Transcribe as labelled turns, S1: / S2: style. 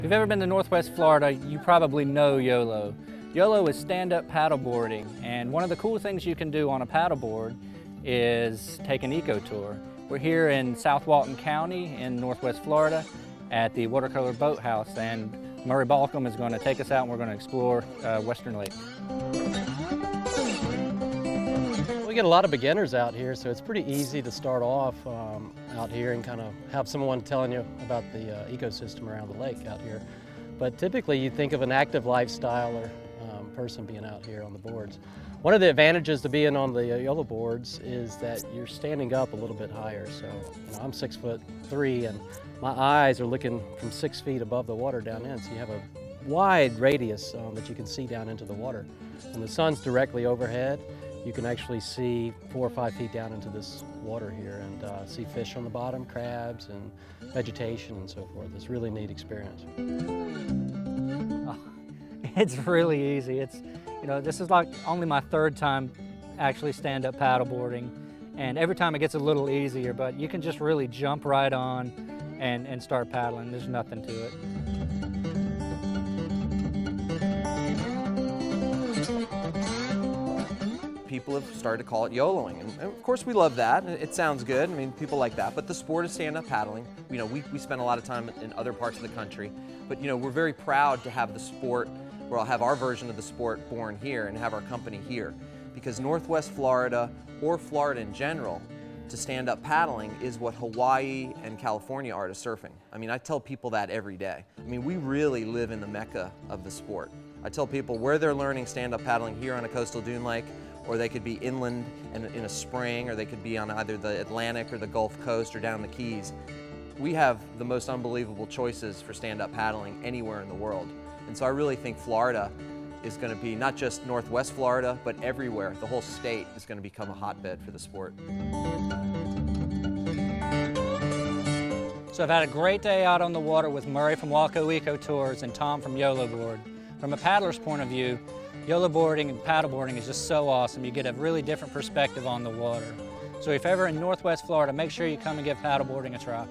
S1: If you've ever been to Northwest Florida, you probably know YOLO. YOLO is stand-up paddleboarding, and one of the cool things you can do on a paddleboard is take an Ecotour. We're here in South Walton County in Northwest Florida at the Watercolor Boathouse, and Murray Balcom is going to take us out and we're going to explore Western Lake.
S2: We get a lot of beginners out here, so it's pretty easy to start off out here and kind of have someone telling you about the ecosystem around the lake out here. But typically you think of an active lifestyle or person being out here on the boards. One of the advantages to being on the YOLO boards is that you're standing up a little bit higher. So I'm 6'3" and my eyes are looking from 6 feet above the water down in, so you have a wide radius that you can see down into the water. When the sun's directly overhead, you can actually see 4 or 5 feet down into this water here and see fish on the bottom, crabs and vegetation and so forth. It's a really neat experience.
S1: Oh, it's really easy. This is like only my third time actually stand-up paddleboarding, and every time it gets a little easier, but you can just really jump right on and start paddling. There's nothing to it.
S3: People have started to call it YOLOing, and of course we love that. It sounds good. I mean, people like that. But the sport is stand-up paddling. We spend a lot of time in other parts of the country, but we're very proud to have the sport, or I'll have our version of the sport born here and have our company here, because Northwest Florida, or Florida in general, to stand-up paddling is what Hawaii and California are to surfing. I mean, I tell people that every day. I mean, we really live in the mecca of the sport. I tell people where they're learning stand-up paddling here on a coastal dune lake, or they could be inland and in a spring, or they could be on either the Atlantic or the Gulf Coast or down the Keys. We have the most unbelievable choices for stand-up paddling anywhere in the world. And so I really think Florida is going to be not just Northwest Florida, but everywhere. The whole state is going to become a hotbed for the sport.
S1: So I've had a great day out on the water with Murray from Ecotours and Tom from YOLO Board. From a paddler's point of view, YOLO boarding and paddleboarding is just so awesome. You get a really different perspective on the water. So if ever in Northwest Florida, make sure you come and give paddleboarding a try.